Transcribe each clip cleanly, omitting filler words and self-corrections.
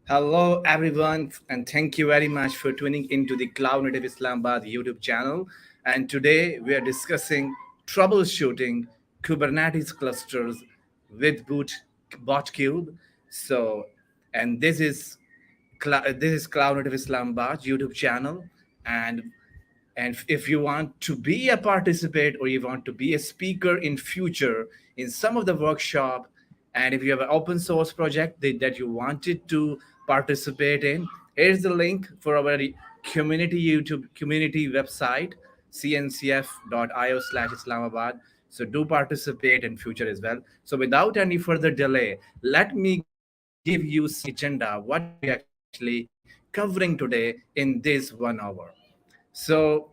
Hello, everyone, and thank you very much for tuning into the Cloud Native Islamabad YouTube channel. And today we are discussing troubleshooting Kubernetes clusters with Botkube. So, and this is Cloud Native Islamabad YouTube channel, and if you want to be a participant or you want to be a speaker in future in some of the workshop, and if you have an open source project that you wanted to participate in, here's the link for our community YouTube community website, cncf.io/Islamabad. So do participate in future as well. So without any further delay, let me give you some agenda, what we are actually covering today in this 1 hour. So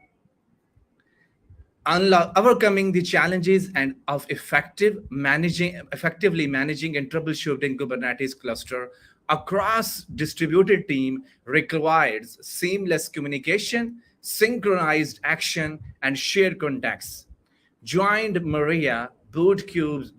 overcoming the challenges and of effectively managing and troubleshooting Kubernetes cluster across distributed team requires seamless communication, synchronized action, and shared context. Joined Maria, Botcube's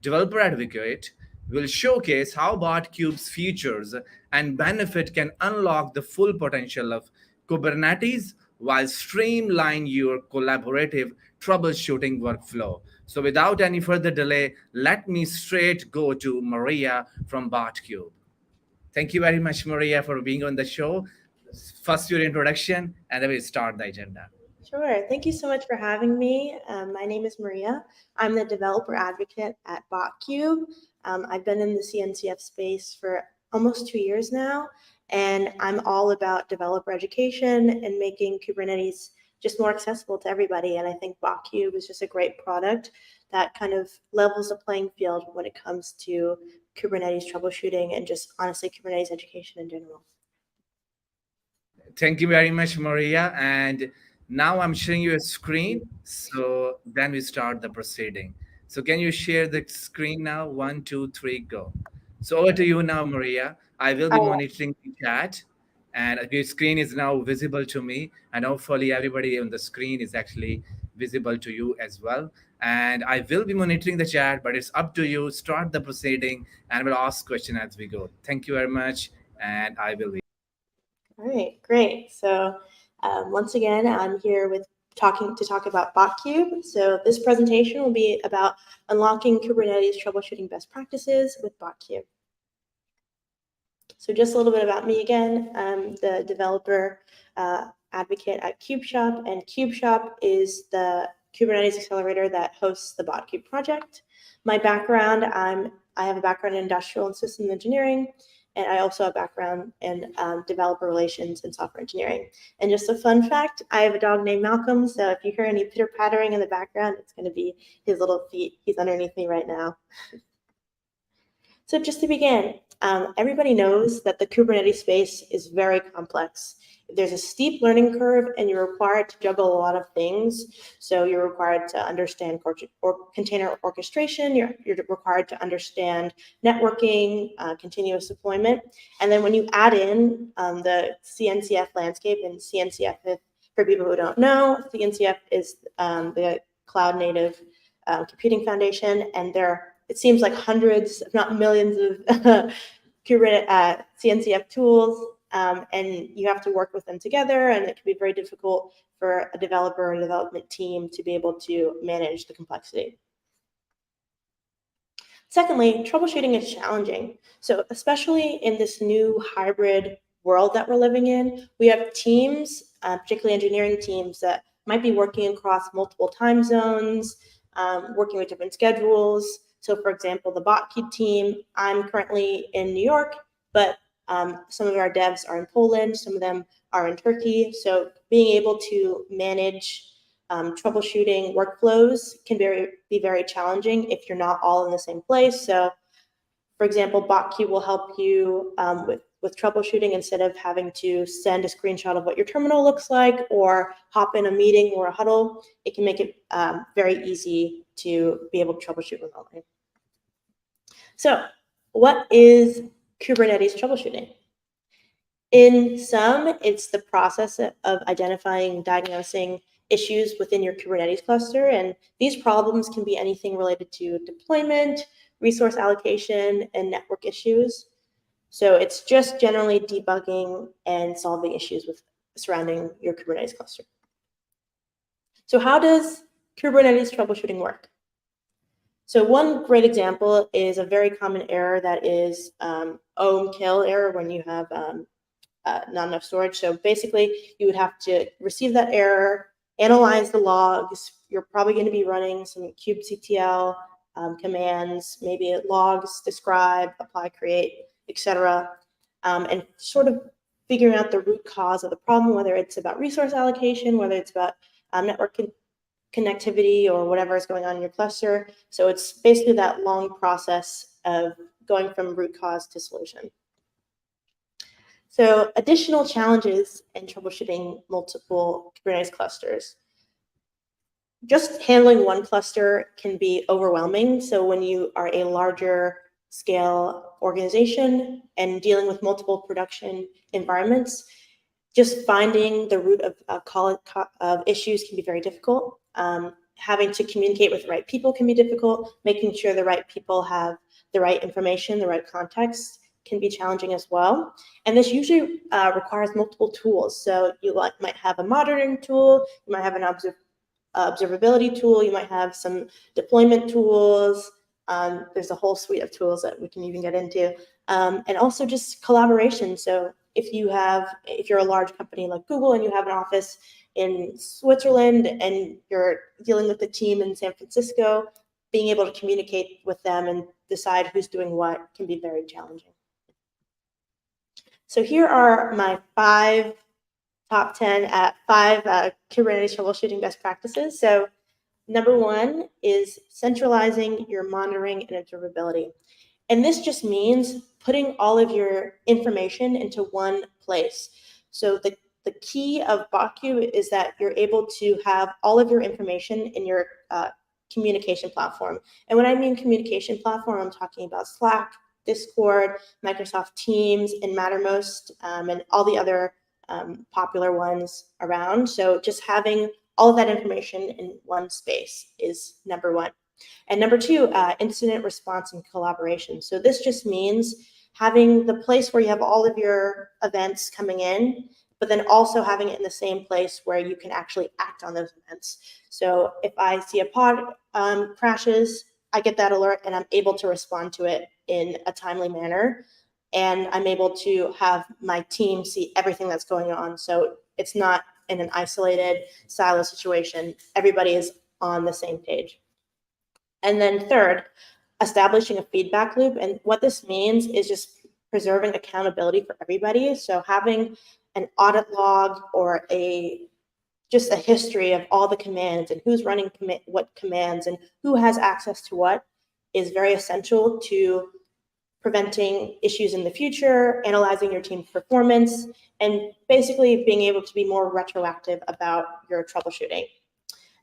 developer advocate, will showcase how Botcube's features and benefit can unlock the full potential of Kubernetes while streamline your collaborative troubleshooting workflow. So without any further delay, let me straight go to Maria from Botcube. Thank you very much, Maria, for being on the show. First, your introduction, and then we'll start the agenda. Sure. Thank you so much for having me. My name is Maria. I'm the developer advocate at Botkube. I've been in the CNCF space for almost 2 years now, and I'm all about developer education and making Kubernetes just more accessible to everybody. And I think Botkube is just a great product that kind of levels the playing field when it comes to Kubernetes troubleshooting and just honestly Kubernetes education in general. Thank you very much, Maria. And now I'm sharing you a screen. So then we start the proceeding. So can you share the screen now? One, two, three, go. So over to you now, Maria. I will be monitoring the chat, and your screen is now visible to me. And hopefully everybody on the screen is actually visible to you as well. And I will be monitoring the chat, but it's up to you. Start the proceeding, and we'll ask question as we go. Thank you very much, and I will be. All right, great. So once again, I'm here with talk about Botkube. So this presentation will be about unlocking Kubernetes troubleshooting best practices with Botkube. So just a little bit about me again. I'm the developer advocate at KubeShop, and KubeShop is the Kubernetes accelerator that hosts the Botkube project. My background, I have a background in industrial and systems engineering, and I also have a background in developer relations and software engineering. And just a fun fact, I have a dog named Malcolm, so if you hear any pitter-pattering in the background, it's going to be his little feet. He's underneath me right now. So just to begin, everybody knows that the Kubernetes space is very complex. There's a steep learning curve, and you're required to juggle a lot of things. So you're required to understand container orchestration. You're required to understand networking, continuous deployment. And then when you add in the CNCF landscape, and CNCF, for people who don't know, CNCF is the Cloud Native Computing Foundation, and it seems like hundreds, if not millions, of Kubernetes CNCF tools, and you have to work with them together, and it can be very difficult for a developer or development team to be able to manage the complexity. Secondly, troubleshooting is challenging. So especially in this new hybrid world that we're living in, we have teams, particularly engineering teams, that might be working across multiple time zones, working with different schedules. So for example, the Botkube team, I'm currently in New York, but some of our devs are in Poland, some of them are in Turkey. So being able to manage troubleshooting workflows can be very challenging if you're not all in the same place. So for example, Botkube will help you with troubleshooting instead of having to send a screenshot of what your terminal looks like or hop in a meeting or a huddle. It can make it very easy to be able to troubleshoot remotely. So what is Kubernetes troubleshooting? In sum, it's the process of identifying, diagnosing issues within your Kubernetes cluster. And these problems can be anything related to deployment, resource allocation, and network issues. So it's just generally debugging and solving issues with surrounding your Kubernetes cluster. So how does Kubernetes troubleshooting work? So one great example is a very common error that is ohm kill error when you have not enough storage. So basically, you would have to receive that error, analyze the logs. You're probably going to be running some kubectl commands, maybe logs, describe, apply, create, etc., and sort of figuring out the root cause of the problem, whether it's about resource allocation, whether it's about network connectivity, or whatever is going on in your cluster. So it's basically that long process of going from root cause to solution. So additional challenges in troubleshooting multiple Kubernetes clusters. Just handling one cluster can be overwhelming. So when you are a larger scale organization and dealing with multiple production environments, just finding the root of issues can be very difficult. Having to communicate with the right people can be difficult. Making sure the right people have the right information, the right context can be challenging as well. And this usually requires multiple tools. So you might have a monitoring tool, you might have an observability tool, you might have some deployment tools. There's a whole suite of tools that we can even get into. And also just collaboration. So if you're a large company like Google and you have an office in Switzerland and you're dealing with the team in San Francisco, being able to communicate with them and decide who's doing what can be very challenging. So here are my top 10 Kubernetes troubleshooting best practices. So number one is centralizing your monitoring and observability. And this just means putting all of your information into one place. So the key of Botkube is that you're able to have all of your information in your communication platform. And when I mean communication platform, I'm talking about Slack, Discord, Microsoft Teams, and Mattermost, and all the other popular ones around. So just having all of that information in one space is number one. And number two, incident response and collaboration. So this just means having the place where you have all of your events coming in, but then also having it in the same place where you can actually act on those events. So if I see a pod crashes, I get that alert and I'm able to respond to it in a timely manner. And I'm able to have my team see everything that's going on. So it's not in an isolated silo situation. Everybody is on the same page. And then third, establishing a feedback loop. And what this means is just preserving accountability for everybody. So having an audit log or just a history of all the commands and who's running what commands and who has access to what is very essential to preventing issues in the future, analyzing your team's performance, and basically being able to be more retroactive about your troubleshooting.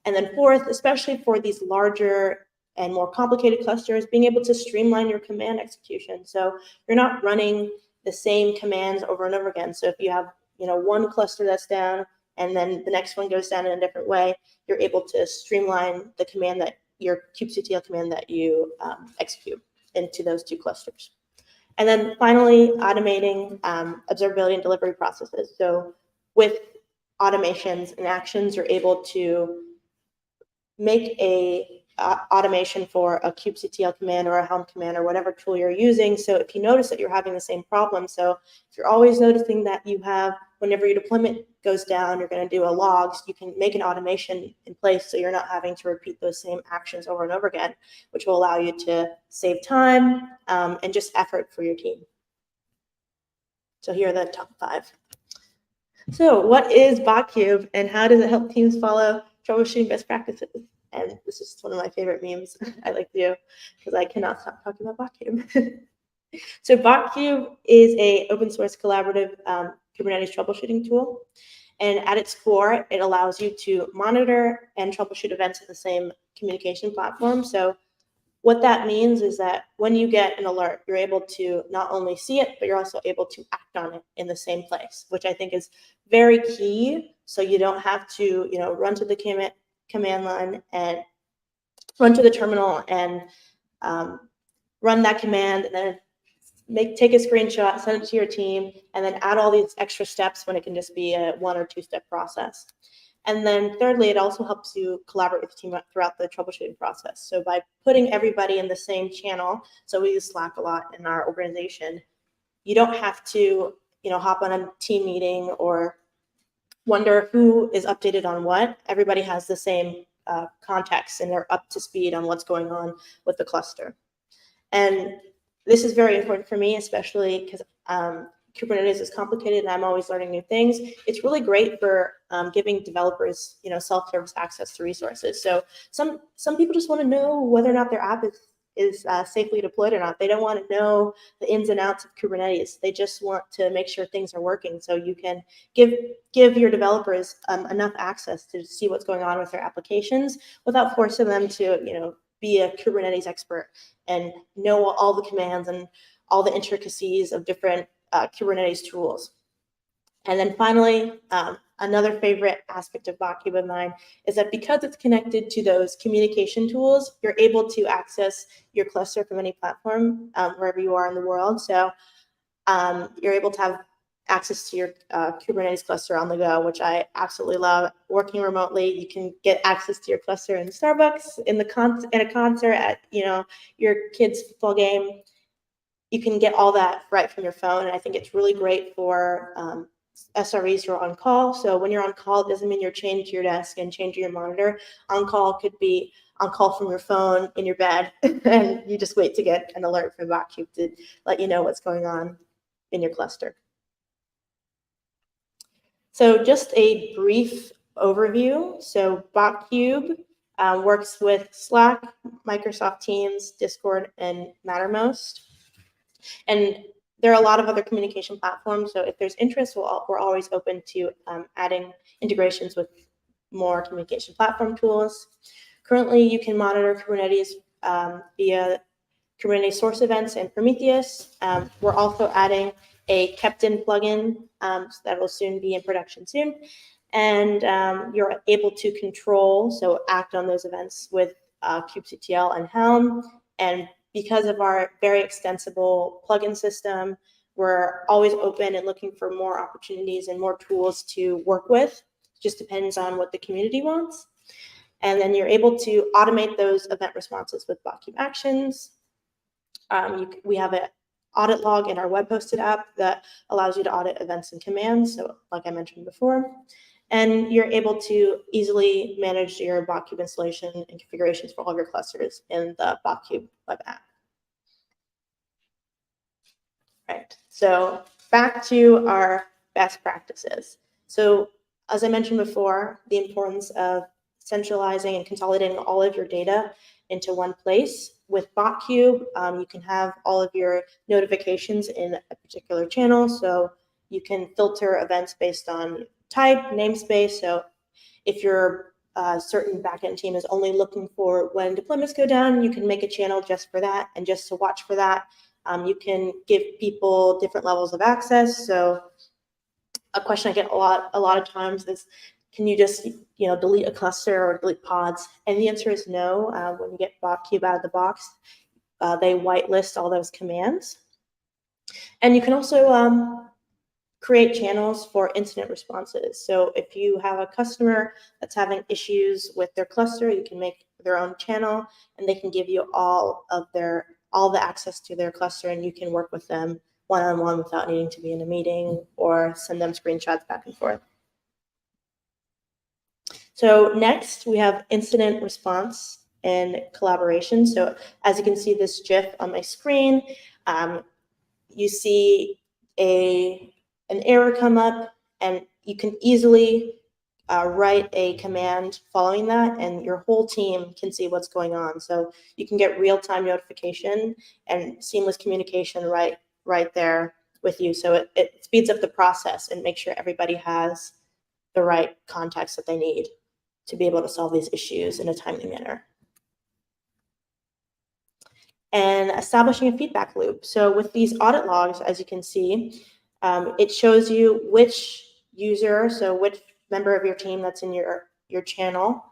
And then fourth, especially for these larger and more complicated clusters, being able to streamline your command execution. So you're not running the same commands over and over again. So if you have one cluster that's down and then the next one goes down in a different way, you're able to streamline the command that your kubectl command that you execute into those two clusters. And then finally, automating observability and delivery processes. So with automations and actions, you're able to make a automation for a kubectl command or a Helm command or whatever tool you're using. So if you notice that you're having the same problem, so if you're always noticing that you have, whenever your deployment goes down, you're going to do a logs, you can make an automation in place so you're not having to repeat those same actions over and over again, which will allow you to save time and just effort for your team. So here are the top 5. So what is Botkube and how does it help teams follow troubleshooting best practices? And this is one of my favorite memes I like to do because I cannot stop talking about Botkube. So Botkube is an open source collaborative Kubernetes troubleshooting tool. And at its core, it allows you to monitor and troubleshoot events in the same communication platform. So what that means is that when you get an alert, you're able to not only see it, but you're also able to act on it in the same place, which I think is very key. So you don't have to, run to the command line and run to the terminal and run that command and then take a screenshot, send it to your team, and then add all these extra steps when it can just be a 1 or 2 step process. And then thirdly, it also helps you collaborate with the team throughout the troubleshooting process. So by putting everybody in the same channel, so we use Slack a lot in our organization, you don't have to, hop on a team meeting or wonder who is updated on what. Everybody has the same context and they're up to speed on what's going on with the cluster. And this is very important for me, especially because Kubernetes is complicated and I'm always learning new things. It's really great for giving developers, self-service access to resources. So some people just want to know whether or not their app is safely deployed or not. They don't want to know the ins and outs of Kubernetes. They just want to make sure things are working. So you can give your developers enough access to see what's going on with their applications without forcing them to, be a Kubernetes expert and know all the commands and all the intricacies of different Kubernetes tools. And then finally, another favorite aspect of Botkube of mine is that because it's connected to those communication tools, you're able to access your cluster from any platform wherever you are in the world. So you're able to have access to your Kubernetes cluster on the go, which I absolutely love. Working remotely, you can get access to your cluster in Starbucks, in a concert, at your kid's football game. You can get all that right from your phone, and I think it's really great for SREs who are on call. So when you're on call, it doesn't mean you're chained to your desk and chained to your monitor. On call could be on call from your phone in your bed, and you just wait to get an alert from Botkube to let you know what's going on in your cluster. So just a brief overview. So Botkube works with Slack, Microsoft Teams, Discord, and Mattermost. And there are a lot of other communication platforms. So if there's interest, we're always open to adding integrations with more communication platform tools. Currently, you can monitor Kubernetes via Kubernetes source events and Prometheus. We're also adding a kept-in plugin that will soon be in production soon. And you're able to control, so act on those events with kubectl and Helm. And because of our very extensible plugin system, we're always open and looking for more opportunities and more tools to work with. It just depends on what the community wants. And then you're able to automate those event responses with Botkube Actions. We have an audit log in our web-hosted app that allows you to audit events and commands, so like I mentioned before. And you're able to easily manage your Botkube installation and configurations for all of your clusters in the Botkube web app. Right, so back to our best practices. So as I mentioned before, the importance of centralizing and consolidating all of your data into one place. With Botkube, you can have all of your notifications in a particular channel. So you can filter events based on type, namespace. So if your certain backend team is only looking for when deployments go down, you can make a channel just for that and just to watch for that. You can give people different levels of access. So a question I get a lot of times is, can you just delete a cluster or delete pods? And the answer is no. When you get Botkube out of the box, they whitelist all those commands. And you can also create channels for incident responses. So if you have a customer that's having issues with their cluster, you can make their own channel and they can give you all the access to their cluster, and you can work with them one-on-one without needing to be in a meeting or send them screenshots back and forth. So next, we have incident response and collaboration. So as you can see this GIF on my screen, you see an error come up, and you can easily write a command following that, and your whole team can see what's going on. So you can get real-time notification and seamless communication right there with you. So it speeds up the process and makes sure everybody has the right context that they need to be able to solve these issues in a timely manner. And establishing a feedback loop. So with these audit logs, as you can see, it shows you which user, so which member of your team that's in your channel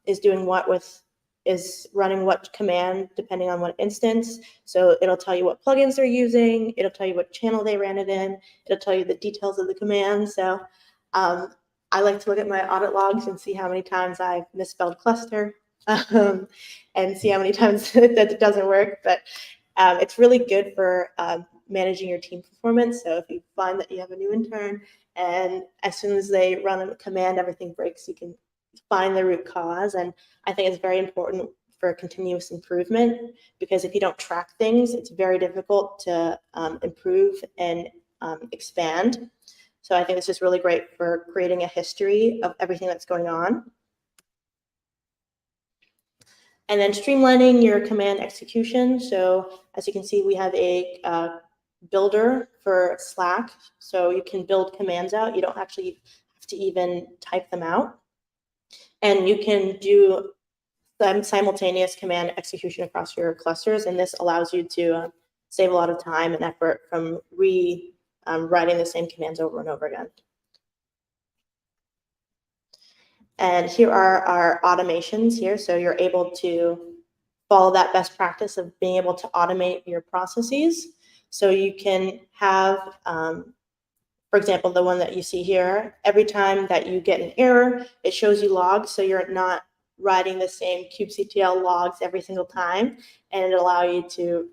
is doing what with is running what command depending on what instance. So it'll tell you what plugins they're using. It'll tell you what channel they ran it in. It'll tell you the details of the command. So I like to look at my audit logs and see how many times I've misspelled cluster and see how many times that it doesn't work. But it's really good for managing your team performance. So if you find that you have a new intern and as soon as they run a command, everything breaks, you can find the root cause. And I think it's very important for continuous improvement, because if you don't track things, it's very difficult to improve and expand. So I think it's just really great for creating a history of everything that's going on. And then streamlining your command execution. So as you can see, we have a builder for Slack. So you can build commands out. You don't actually have to even type them out. And you can do simultaneous command execution across your clusters. And this allows you to save a lot of time and effort from writing the same commands over and over again. And here are our automations here. So you're able to follow that best practice of being able to automate your processes. So you can have, for example, the one that you see here, every time that you get an error, it shows you logs. So you're not writing the same kubectl logs every single time, and it'll allow you to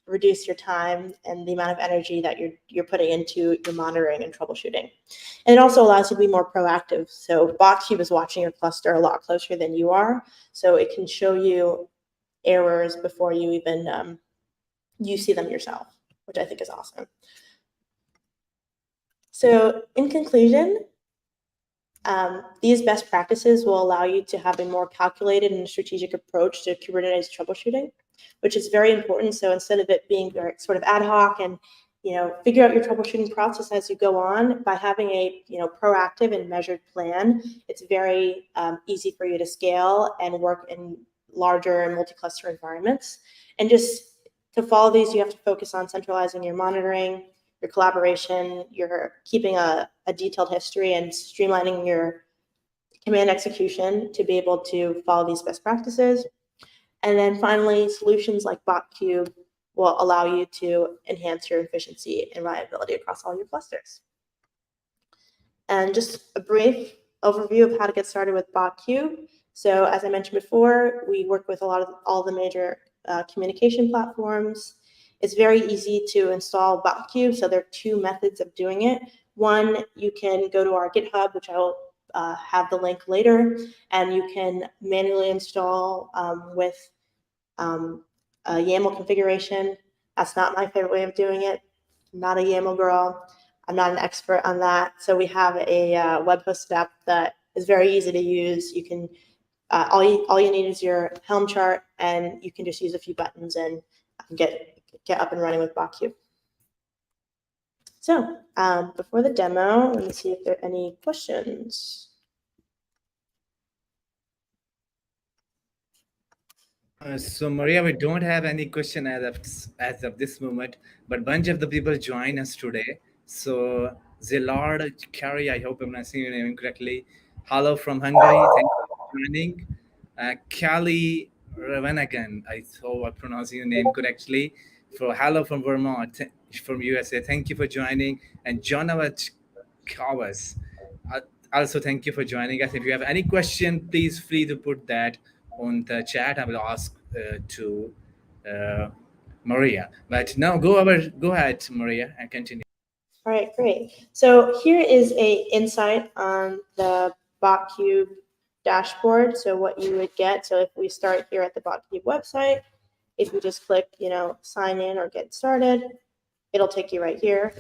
reduce your time and the amount of energy that you're putting into your monitoring and troubleshooting. And it also allows you to be more proactive. So Botkube is watching your cluster a lot closer than you are. So it can show you errors before you even you see them yourself, which I think is awesome. So in conclusion, these best practices will allow you to have a more calculated and strategic approach to Kubernetes troubleshooting, which is very important. So instead of it being very sort of ad hoc and figure out your troubleshooting process as you go on, by having a proactive and measured plan, it's very easy for you to scale and work in larger and multi-cluster environments. And just to follow these, you have to focus on centralizing your monitoring, your collaboration, you're keeping a detailed history, and streamlining your command execution to be able to follow these best practices. And then finally, solutions like Botkube will allow you to enhance your efficiency and reliability across all your clusters. And just a brief overview of how to get started with Botkube. So as I mentioned before, we work with all the major communication platforms. It's very easy to install Botkube. So there are two methods of doing it. One, you can go to our GitHub, which I will have the link later, and you can manually install with a YAML configuration. That's not my favorite way of doing it. I'm not a YAML girl. I'm not an expert on that. So we have a web-hosted app that is very easy to use. You can all you need is your Helm chart, and you can just use a few buttons and get up and running with Botkube. So before the demo, let me see if there are any questions. So Maria, we don't have any question as of this moment, but a bunch of the people join us today. So Zilard Carey, I hope I'm pronouncing your name correctly. Hello from Hungary. Thank you for joining. Kali Ravanagan, I hope I'm pronouncing your name correctly. Hello from Vermont, from USA. Thank you for joining. And Jonavat Kawas, also thank you for joining us. If you have any question, please free to put that on the chat. I will ask to Maria. But now go ahead, Maria, and continue. All right, great. So here is a insight on the Botkube dashboard. So what you would get. So if we start here at the Botkube website, if you just click, sign in or get started, it'll take you right here.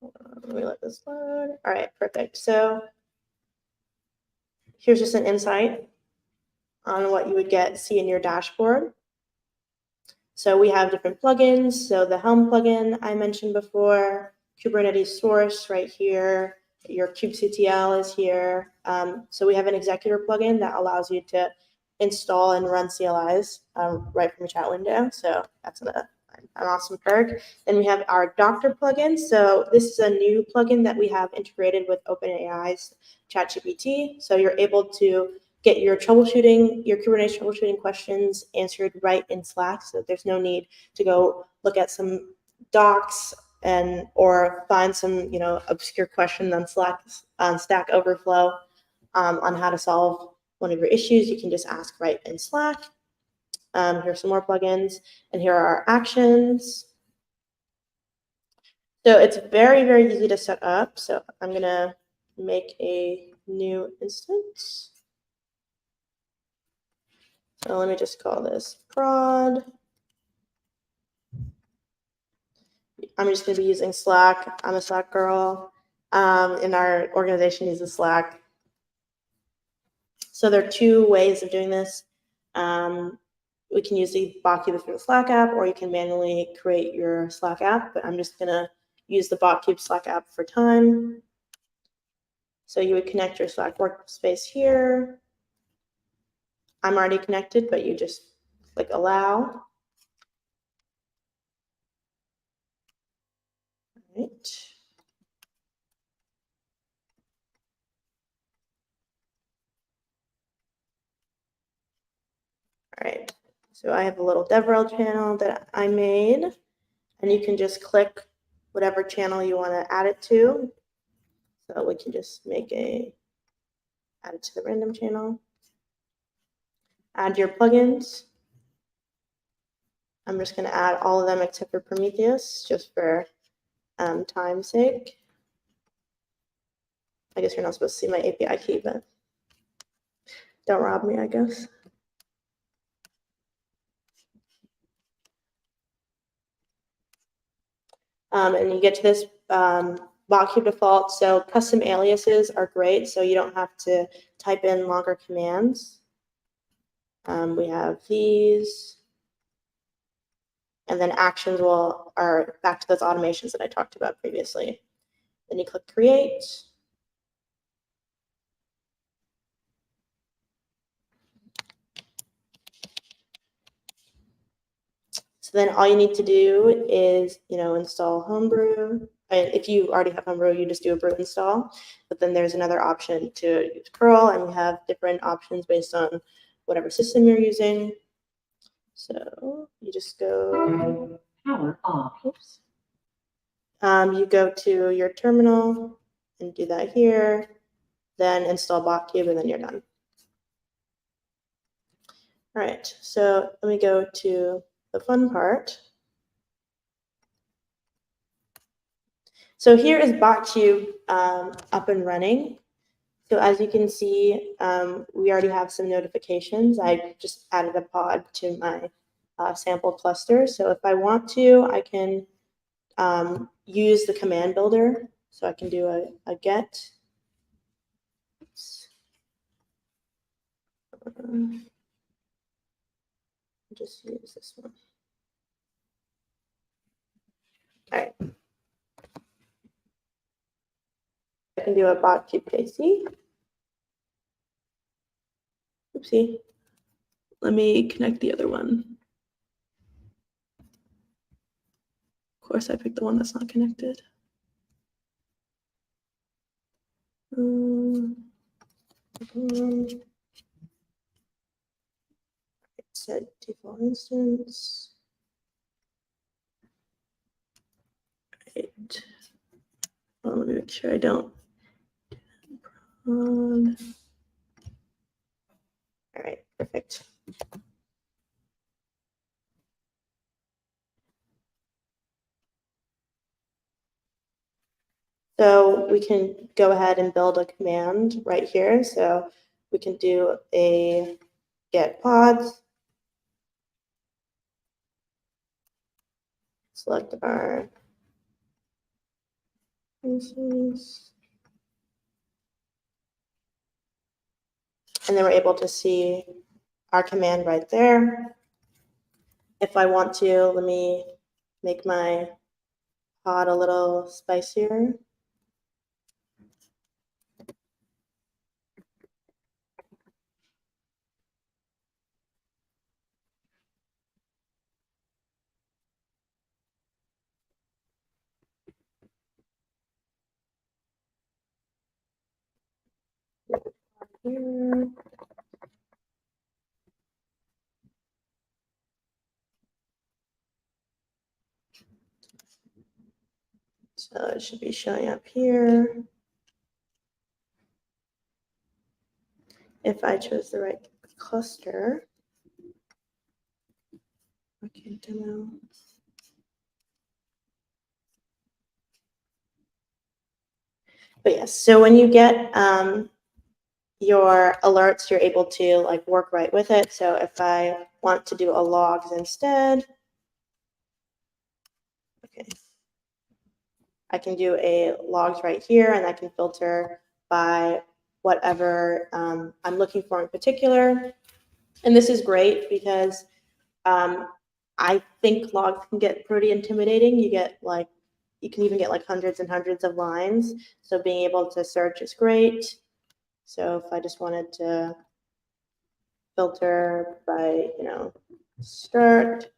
Let me let this load. All right, perfect. So here's just an insight on what you would see in your dashboard. So we have different plugins. So the Helm plugin I mentioned before, Kubernetes source right here, your kubectl is here. So we have an executor plugin that allows you to install and run CLIs right from your chat window. So that's I an awesome perk. Then we have our Doctor plugin. So this is a new plugin that we have integrated with OpenAI's ChatGPT. So you're able to get your Kubernetes troubleshooting questions answered right in Slack. So there's no need to go look at some docs or find some obscure question on Stack Overflow on how to solve one of your issues. You can just ask right in Slack. Here's some more plugins, and here are our actions. So it's very, very easy to set up. So I'm gonna make a new instance. So let me just call this prod. I'm just gonna be using Slack. I'm a Slack girl. And our organization uses Slack. So there are two ways of doing this. We can use the Botkube through the Slack app, or you can manually create your Slack app, but I'm just gonna use the Botkube Slack app for time. So you would connect your Slack workspace here. I'm already connected, but you just click allow. All right. All right, so I have a little DevRel channel that I made, and you can just click whatever channel you want to add it to. So we can just add it to the random channel. Add your plugins. I'm just going to add all of them except for Prometheus, just for time's sake. I guess you're not supposed to see my API key, but don't rob me, I guess. And you get to this Botkube default. So custom aliases are great, so you don't have to type in longer commands. We have these. And then actions are back to those automations that I talked about previously. Then you click create. So then all you need to do is, install Homebrew. And if you already have Homebrew, you just do a brew install. But then there's another option to use curl, and we have different options based on whatever system you're using. So you just go power off. Oops. You go to your terminal and do that here. Then install Botkube, and then you're done. All right, so let me go to the fun part. So here is Botkube up and running. So as you can see, we already have some notifications. I just added a pod to my sample cluster. So if I want to, I can use the command builder. So I can do a get. Oops. Just use this one. All right. I can do a Botkube KC. Oopsie. Let me connect the other one. Of course, I picked the one that's not connected. Set default instance. Right. Well, let me make sure I don't. All right, perfect. So we can go ahead and build a command right here. So we can do a get pods. Select our instance. And then we're able to see our command right there. If I want to, let me make my pod a little spicier. here. So it should be showing up here. If I chose the right cluster. Okay, demo. But yes, so when you get your alerts, you're able to like work right with it. So if I want to do a logs instead, okay, I can do a logs right here, and I can filter by whatever I'm looking for in particular. And this is great because I think logs can get pretty intimidating. You can even get like hundreds and hundreds of lines. So being able to search is great. So if I just wanted to filter by, start,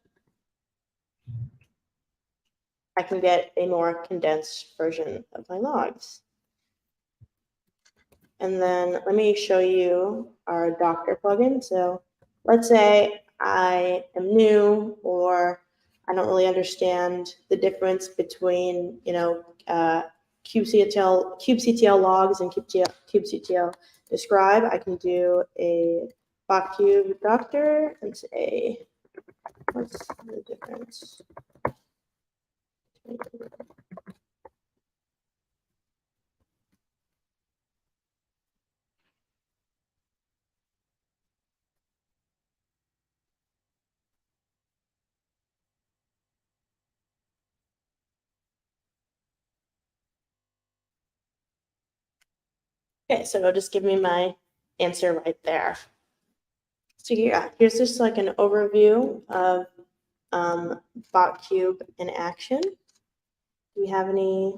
I can get a more condensed version of my logs. And then let me show you our Doctor plugin. So let's say I am new, or I don't really understand the difference between, kubectl logs and kubectl describe. I can do a Botkube Doctor and say, what's the difference? Okay, so it'll just give me my answer right there. So yeah, here's just like an overview of Botkube in action. Do we have any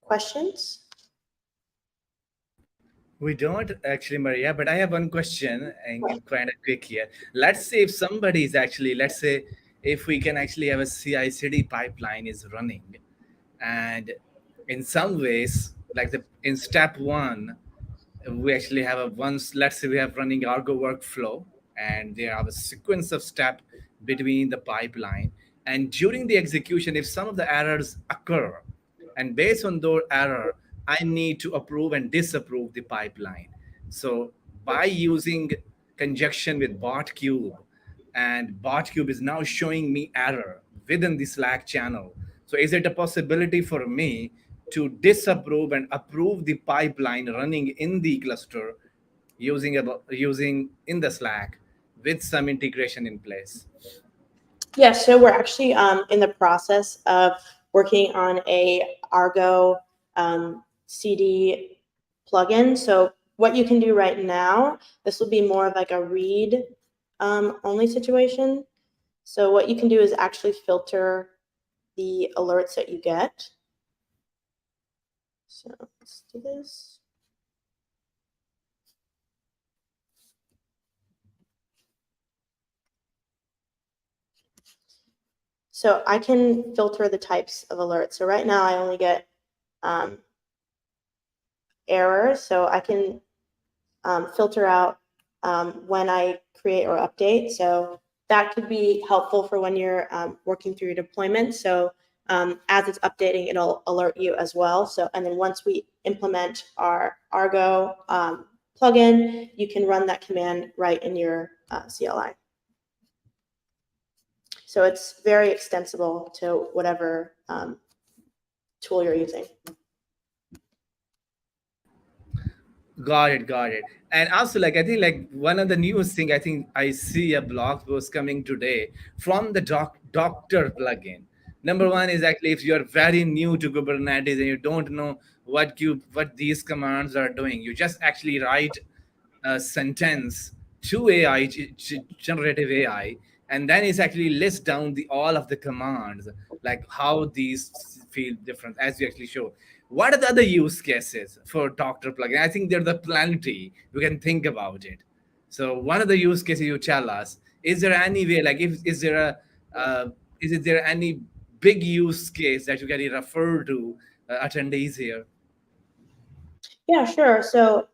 questions? We don't actually, Maria, but I have one question and Right. kind of quick here. Let's say if somebody is actually, let's say if we can actually have a CI/CD pipeline is running, and in some ways, like in step one, we actually have a once, let's say we have running Argo workflow, and there are a sequence of step between the pipeline. And during the execution, if some of the errors occur, and based on those error, I need to approve and disapprove the pipeline. So by using conjunction with Botkube, and Botkube is now showing me error within the Slack channel. So is it a possibility for me to disapprove and approve the pipeline running in the cluster using in the Slack with some integration in place? Yeah, so we're actually in the process of working on a Argo CD plugin. So what you can do right now, this will be more of like a read only situation. So what you can do is actually filter the alerts that you get. So let's do this. So I can filter the types of alerts. So right now I only get errors. So I can filter out when I create or update. So that could be helpful for when you're working through your deployment. So as it's updating, it'll alert you as well. So, and then once we implement our Argo plugin, you can run that command right in your CLI. So it's very extensible to whatever tool you're using. Got it. And also, like I think, like one of the newest thing, I think I see a blog post coming today from the Doctor plugin. Number one is actually if you're very new to Kubernetes and you don't know what these commands are doing, you just actually write a sentence to AI, generative AI, and then it's actually list down the all of the commands, like how these feel different, as you actually show. What are the other use cases for Doctor plugin? I think there's a plenty. You can think about it. So one of the use cases you tell us, is there any way, like if is there any big use case that you can refer to attendees here? Yeah, sure. So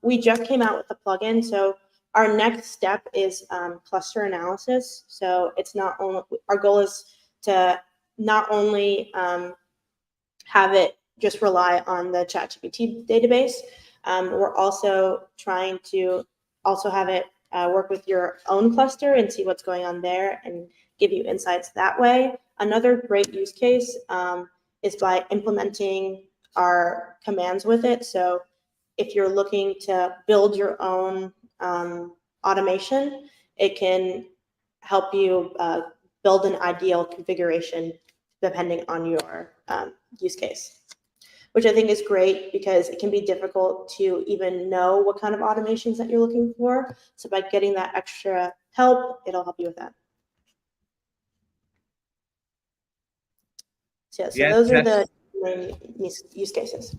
we just came out with a plugin. So our next step is cluster analysis. So it's not only, our goal is to not only have it just rely on the ChatGPT database. We're also trying to also have it work with your own cluster and see what's going on there and give you insights that way. Another great use case is by implementing our commands with it. So if you're looking to build your own automation, it can help you build an ideal configuration depending on your use case, which I think is great because it can be difficult to even know what kind of automations that you're looking for. So by getting that extra help, it'll help you with that. So Yes, those are the main use cases.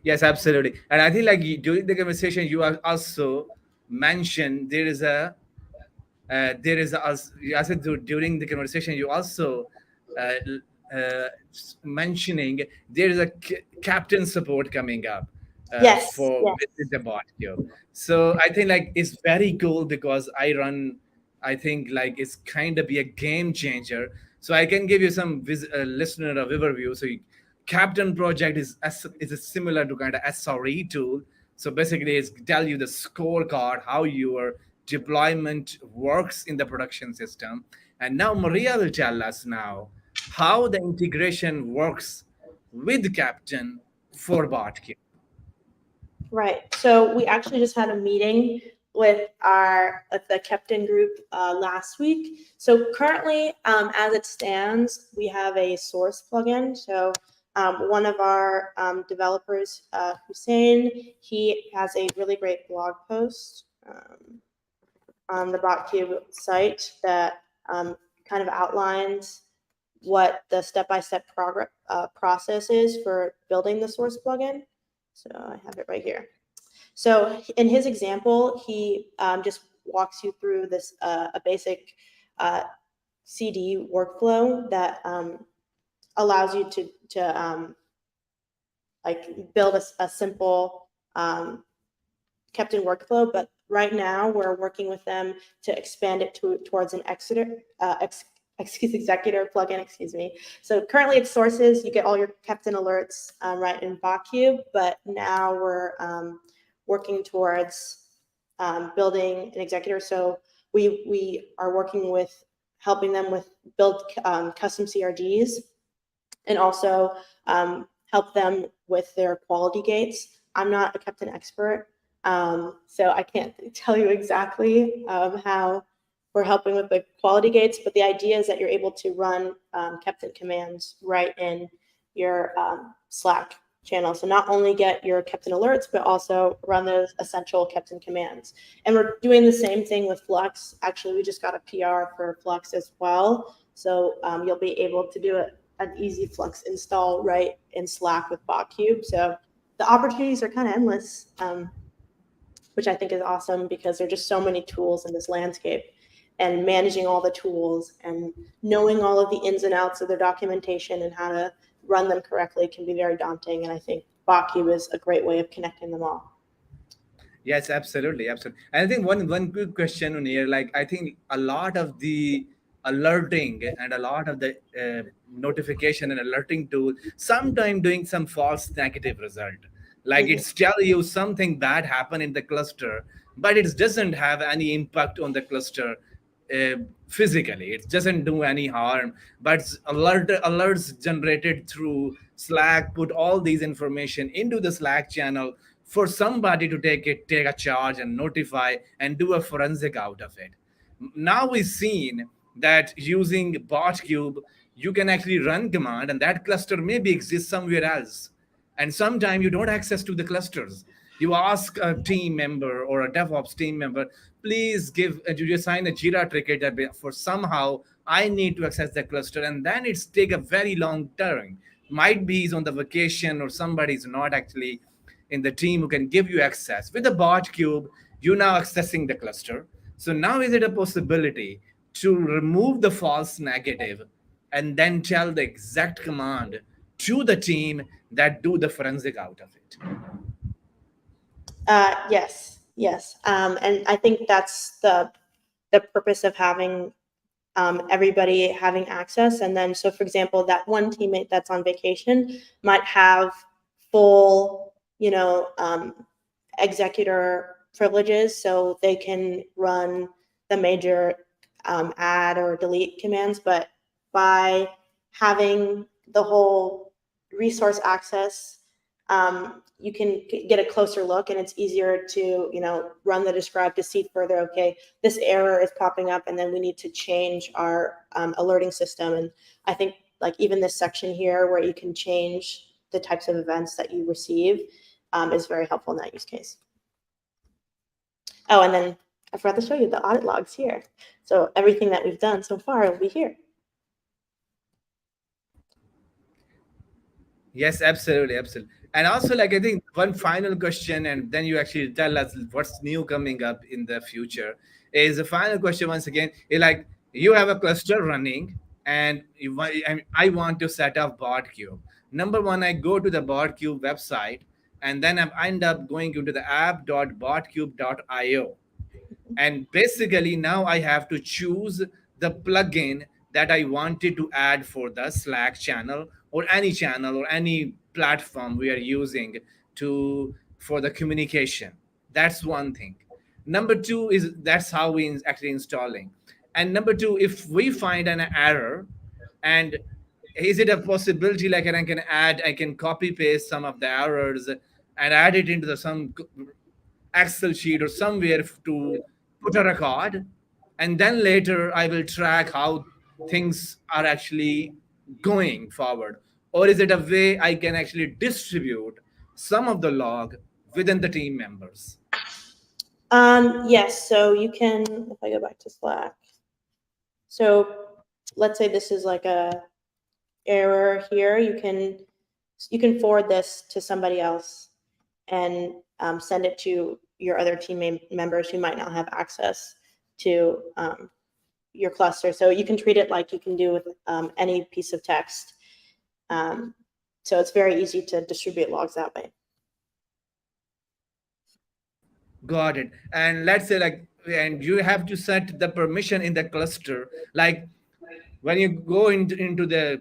yes, absolutely. And I think like during the conversation, you are also mentioned I said during the conversation, you also uh, uh, mentioning there is a captain support coming up Yes. for with the Botkube. So I think like it's very cool because I think like it's kind of be a game changer. So I can give you some listener of overview. So Captain project is a similar to kind of SRE tool. So basically, it's tell you the scorecard, how your deployment works in the production system. And now Maria will tell us now how the integration works with Captain for Botkube. Right. So we actually just had a meeting with the Captain group last week. So currently, as it stands, we have a source plugin. So one of our developers, Hussein, he has a really great blog post on the Botkube site that kind of outlines what the step-by-step process is for building the source plugin. So I have it right here. So in his example, he just walks you through this a basic CD workflow that allows you to like build a simple Captain workflow. But right now, we're working with them to expand it towards an executor plugin, excuse me. So currently it's sources, you get all your Captain alerts right in Botkube, but now we're working towards building an executor. So we are working with helping them with build custom CRDs and also help them with their quality gates. I'm not a Captain expert, so I can't tell you exactly how we're helping with the quality gates, but the idea is that you're able to run Captain commands right in your Slack channel. So not only get your Captain alerts, but also run those essential Captain commands. And we're doing the same thing with Flux. Actually, we just got a PR for Flux as well. So you'll be able to do an easy Flux install right in Slack with Botkube. So the opportunities are kind of endless, which I think is awesome because there are just so many tools in this landscape. And managing all the tools and knowing all of the ins and outs of their documentation and how to run them correctly can be very daunting. And I think Botkube is a great way of connecting them all. Yes, absolutely, absolutely. And I think one good question on here, like I think a lot of the alerting and a lot of the notification and alerting tool, sometime doing some false negative result. Like it's tell you something bad happened in the cluster, but it doesn't have any impact on the cluster physically. It doesn't do any harm, but alerts generated through Slack put all these information into the Slack channel for somebody to take a charge and notify and do a forensic out of it. Now we've seen that using Botkube, you can actually run command and that cluster maybe exists somewhere else. And sometimes you don't access to the clusters. You ask a team member or a DevOps team member, please you assign a Jira ticket that for somehow I need to access the cluster. And then it's take a very long turn. Might be he's on the vacation or somebody's not actually in the team who can give you access. With the Botkube, you're now accessing the cluster. So now is it a possibility to remove the false negative and then tell the exact command to the team that do the forensic out of it? Yes. And I think that's the purpose of having everybody having access. And then, so for example, that one teammate that's on vacation might have full, executor privileges, so they can run the major add or delete commands. But by having the whole resource access, you can get a closer look, and it's easier to run the describe to see further. Okay, this error is popping up, and then we need to change our alerting system. And I think like even this section here where you can change the types of events that you receive is very helpful in that use case. Oh, and then I forgot to show you the audit logs here. So everything that we've done so far will be here. Yes, absolutely. And also, like, I think one final question, and then you actually tell us what's new coming up in the future. Is the final question once again, is like you have a cluster running, and I want to set up Botkube. Number one, I go to the Botkube website, and then I end up going into the app.botkube.io. And basically now I have to choose the plugin that I wanted to add for the Slack channel or any platform we are using to for the communication. That's one thing. Number two is that's how we actually installing. And number two, if we find an error, and is it a possibility like I can copy paste some of the errors and add it into some Excel sheet or somewhere to put a record, and then later I will track how things are actually going forward. Or is it a way I can actually distribute some of the log within the team members? Yes, so you can, if I go back to Slack, so let's say this is like a error here, you can forward this to somebody else and send it to your other team members who might not have access to your cluster. So you can treat it like you can do with any piece of text. So it's very easy to distribute logs that way. Got it. And let's say and you have to set the permission in the cluster, like when you go into the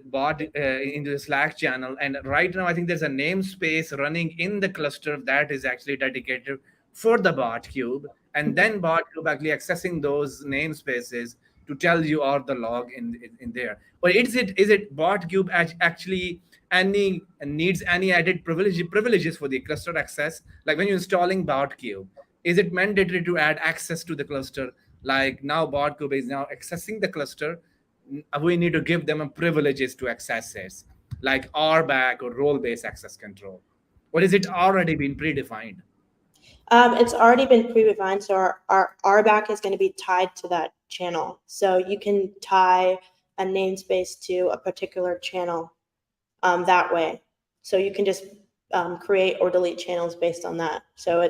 into the Slack channel, and right now I think there's a namespace running in the cluster that is actually dedicated for the Botkube, and then Botkube actually accessing those namespaces to tell you all the log in there. Or is it Botkube actually any needs any added privileges for the cluster access? Like when you're installing Botkube, is it mandatory to add access to the cluster? Like now Botkube is now accessing the cluster, we need to give them a privileges to access it, like RBAC or role-based access control. Or is it already been predefined? It's already been predefined, so our RBAC is going to be tied to that channel. So you can tie a namespace to a particular channel that way. So you can just create or delete channels based on that. So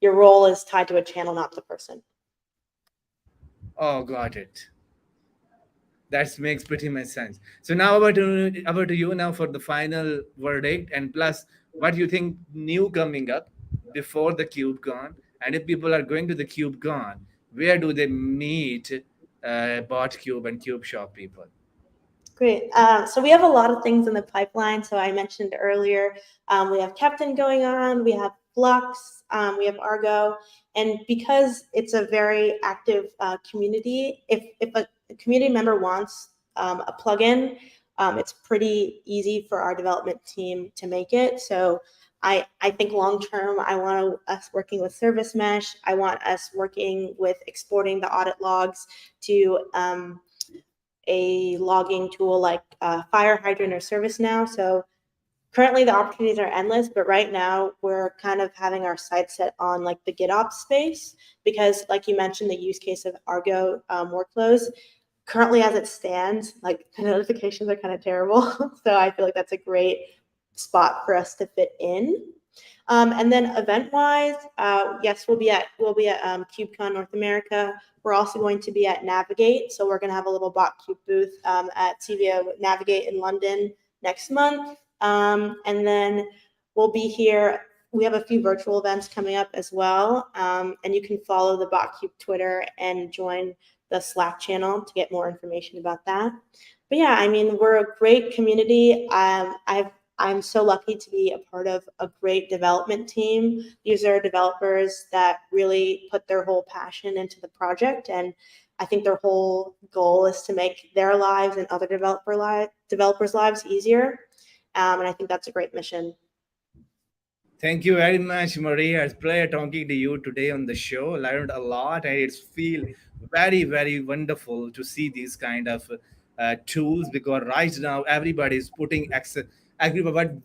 your role is tied to a channel, not the person. Oh, got it. That makes pretty much sense. So now about to you now for the final verdict, and plus what you think new coming up before the KubeCon, and if people are going to the KubeCon, where do they meet Botkube and KubeShop people? Great. So we have a lot of things in the pipeline. So I mentioned earlier, we have Captain going on, we have Flux, we have Argo, and because it's a very active community, if a community member wants a plugin, it's pretty easy for our development team to make it. So I think long-term, I want us working with Service Mesh. I want us working with exporting the audit logs to a logging tool like Fire Hydrant or ServiceNow. So currently the opportunities are endless, but right now we're kind of having our sights set on like the GitOps space, because like you mentioned, the use case of Argo workflows, currently as it stands, like the notifications are kind of terrible. So I feel like that's a great spot for us to fit in. And then event-wise, yes, we'll be at KubeCon North America. We're also going to be at Navigate, so we're going to have a little Botkube booth at CVO Navigate in London next month. And then we'll be here we have a few virtual events coming up as well. And you can follow the Botkube Twitter and join the Slack channel to get more information about that. But yeah, I mean, we're a great community. I'm so lucky to be a part of a great development team. These are developers that really put their whole passion into the project, and I think their whole goal is to make their lives and other developers' lives easier. And I think that's a great mission. Thank you very much, Maria. It's a pleasure talking to you today on the show. Learned a lot, and it's feel very, very wonderful to see these kind of tools, because right now everybody is putting access. What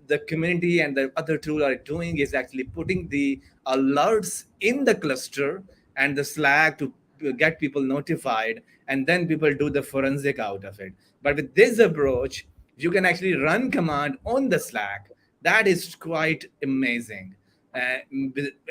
the community and the other tool are doing is actually putting the alerts in the cluster and the Slack to get people notified, and then people do the forensic out of it. But with this approach, you can actually run command on the Slack. That is quite amazing. uh,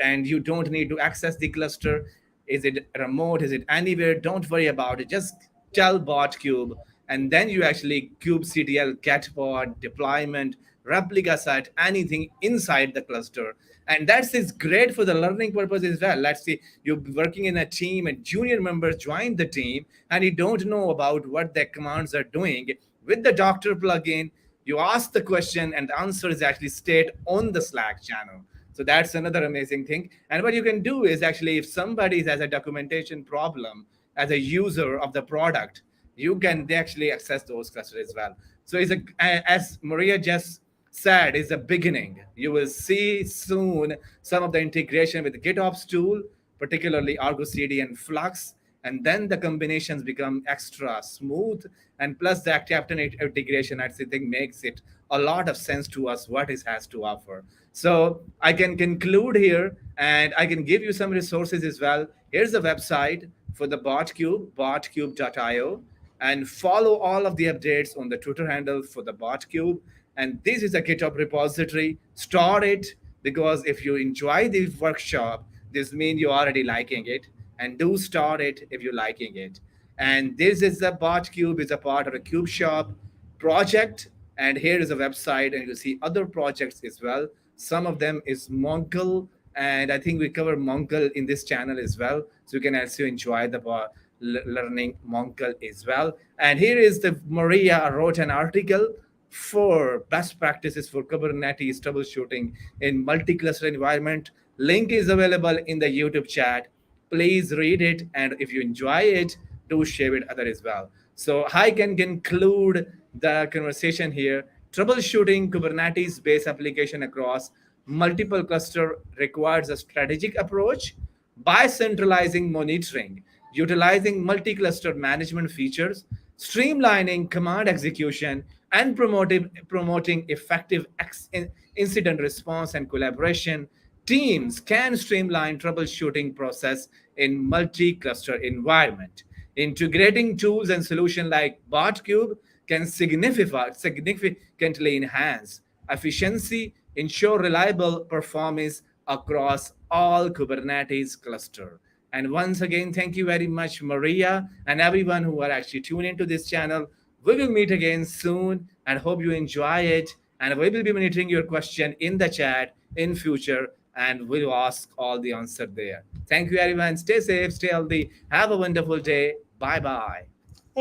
and you don't need to access the cluster. Is it remote, is it anywhere, don't worry about it. Just tell Botkube, and then you actually kubectl get pod deployment replica set anything inside the cluster. And that's is great for the learning purpose as well. Let's see, you're working in a team and junior members join the team and you don't know about what their commands are doing. With the doctor plugin, you ask the question and the answer is actually state on the Slack channel. So that's another amazing thing. And what you can do is actually, if somebody has a documentation problem as a user of the product, you can actually access those clusters as well. So it's as Maria just said, is a beginning. You will see soon some of the integration with the GitOps tool, particularly Argo CD and Flux, and then the combinations become extra smooth. And plus the Captain integration, I think, makes it a lot of sense to us what it has to offer. So I can conclude here, and I can give you some resources as well. Here's the website for the Botkube, botkube.io, and follow all of the updates on the Twitter handle for the Botkube. And this is a GitHub repository. Store it, because if you enjoy the workshop, this means you're already liking it. And do start it if you're liking it. And this is the Botkube, is a part of a Cube Shop project. And here is a website, and you see other projects as well. Some of them is Monkel, and I think we cover Monkel in this channel as well. So you can also enjoy the learning Monkel as well. And here is the Maria wrote an article for best practices for Kubernetes troubleshooting in multi-cluster environment. Link is available in the YouTube chat. Please read it, and if you enjoy it, do share it other as well. So I can conclude the conversation here. Troubleshooting Kubernetes-based application across multiple cluster requires a strategic approach by centralizing monitoring, utilizing multi-cluster management features, streamlining command execution, and promoting effective incident response and collaboration. Teams can streamline troubleshooting process in multi-cluster environment. Integrating tools and solutions like Botkube can significantly enhance efficiency, ensure reliable performance across all Kubernetes cluster. And once again, thank you very much, Maria, and everyone who are actually tuned into this channel. We will meet again soon, and hope you enjoy it. And we will be monitoring your question in the chat in future, and we'll ask all the answer there. Thank you, everyone. Stay safe, stay healthy. Have a wonderful day. Bye bye.